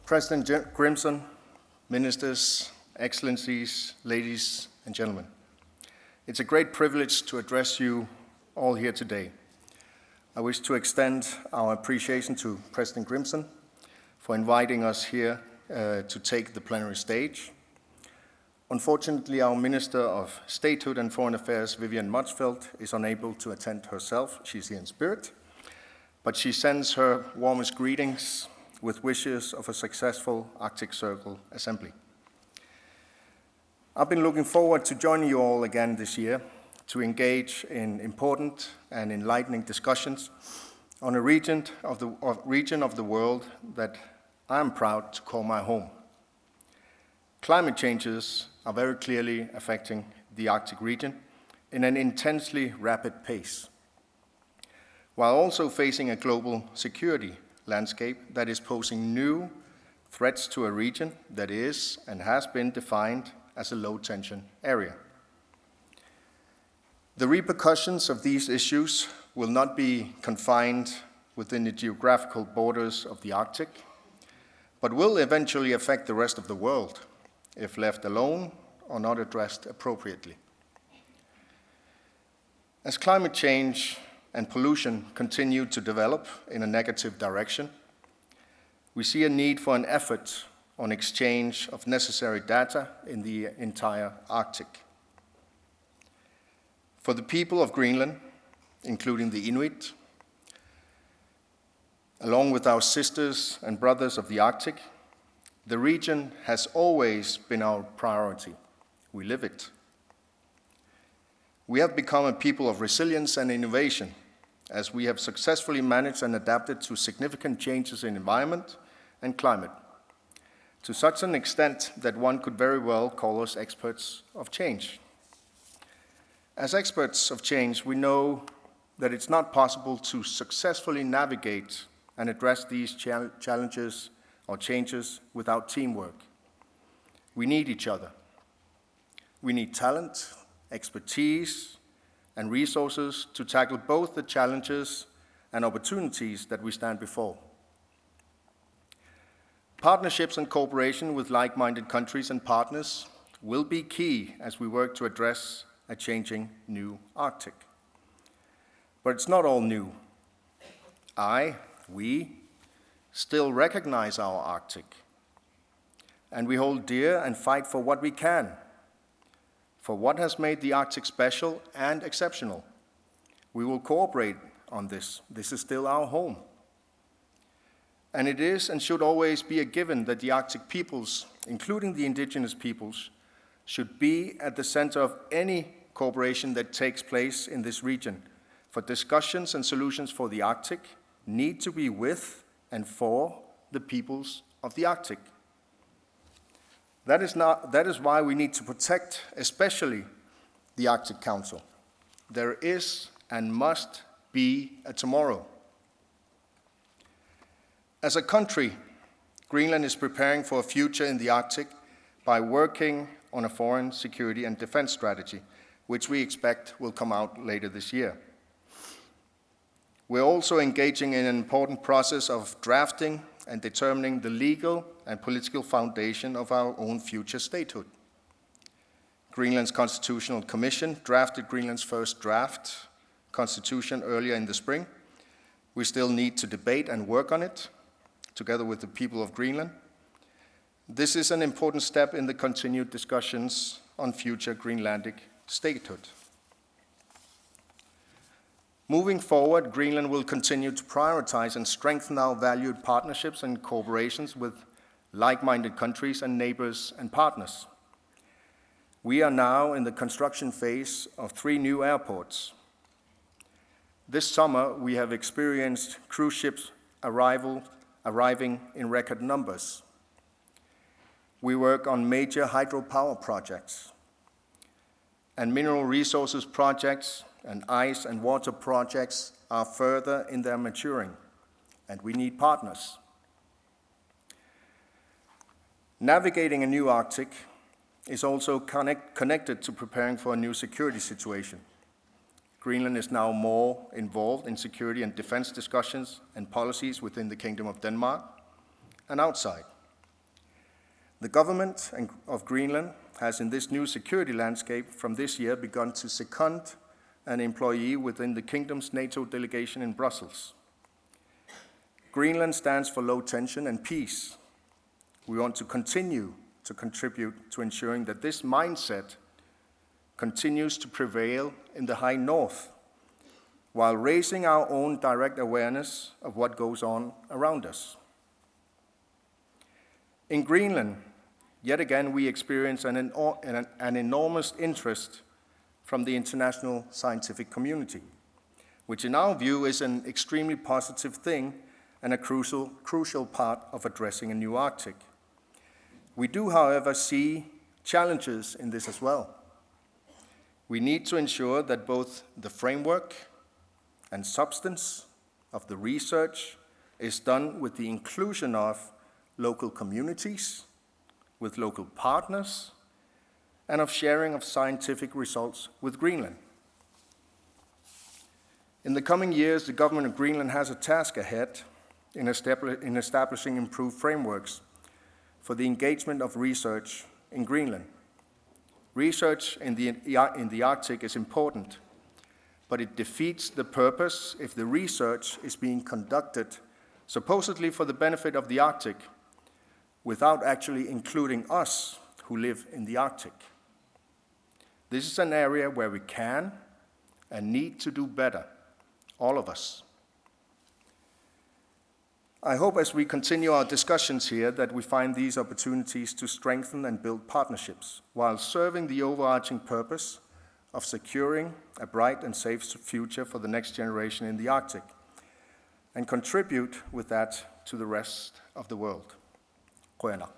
President Grimson, Ministers, Excellencies, ladies and gentlemen. It's a great privilege to address you all here today. I wish to extend our appreciation to President Grimson for inviting us here to take the plenary stage. Unfortunately, our Minister of Statehood and Foreign Affairs, Vivian Motzfeldt, is unable to attend herself. She's here in spirit, but she sends her warmest greetings with wishes of a successful Arctic Circle Assembly. I've been looking forward to joining you all again this year to engage in important and enlightening discussions on a region of the world that I am proud to call my home. Climate changes are very clearly affecting the Arctic region in an intensely rapid pace, while also facing a global security landscape that is posing new threats to a region that is and has been defined as a low-tension area. The repercussions of these issues will not be confined within the geographical borders of the Arctic, but will eventually affect the rest of the world if left alone or not addressed appropriately. As climate change and pollution continue to develop in a negative direction, we see a need for an effort on exchange of necessary data in the entire Arctic. For the people of Greenland, including the Inuit, along with our sisters and brothers of the Arctic, the region has always been our priority. We live it. We have become a people of resilience and innovation, as we have successfully managed and adapted to significant changes in environment and climate, to such an extent that one could very well call us experts of change. As experts of change, we know that it's not possible to successfully navigate and address these challenges or changes without teamwork. We need each other. We need talent, expertise, and resources to tackle both the challenges and opportunities that we stand before. Partnerships and cooperation with like-minded countries and partners will be key as we work to address a changing new Arctic. But it's not all new. We still recognize our Arctic, and we hold dear and fight for what we can, for what has made the Arctic special and exceptional. We will cooperate on this. This is still our home. And it is and should always be a given that the Arctic peoples, including the indigenous peoples, should be at the center of any cooperation that takes place in this region, for discussions and solutions for the Arctic need to be with and for the peoples of the Arctic. That is why we need to protect especially the Arctic Council. There is and must be a tomorrow. As a country, Greenland is preparing for a future in the Arctic by working on a foreign security and defense strategy, which we expect will come out later this year. We're also engaging in an important process of drafting and determining the legal and political foundation of our own future statehood. Greenland's Constitutional Commission drafted Greenland's first draft constitution earlier in the spring. We still need to debate and work on it, together with the people of Greenland. This is an important step in the continued discussions on future Greenlandic statehood. Moving forward, Greenland will continue to prioritize and strengthen our valued partnerships and cooperations with like-minded countries and neighbors and partners. We are now in the construction phase of 3 new airports. This summer, we have experienced cruise ships arriving in record numbers. We work on major hydropower projects and mineral resources projects, and ice and water projects are further in their maturing, and we need partners. Navigating a new Arctic is also connected to preparing for a new security situation. Greenland is now more involved in security and defense discussions and policies within the Kingdom of Denmark and outside. The government of Greenland has, in this new security landscape from this year, begun to second an employee within the Kingdom's NATO delegation in Brussels. Greenland stands for low tension and peace. We want to continue to contribute to ensuring that this mindset continues to prevail in the high north, while raising our own direct awareness of what goes on around us. In Greenland, yet again, we experience an enormous interest from the international scientific community, which in our view is an extremely positive thing and a crucial part of addressing a new Arctic. We do, however, see challenges in this as well. We need to ensure that both the framework and substance of the research is done with the inclusion of local communities, with local partners, and of sharing of scientific results with Greenland. In the coming years, the government of Greenland has a task ahead in establishing improved frameworks for the engagement of research in Greenland. Research in the Arctic is important, but it defeats the purpose if the research is being conducted supposedly for the benefit of the Arctic without actually including us who live in the Arctic. This is an area where we can and need to do better, all of us. I hope as we continue our discussions here that we find these opportunities to strengthen and build partnerships while serving the overarching purpose of securing a bright and safe future for the next generation in the Arctic and contribute with that to the rest of the world. Koena.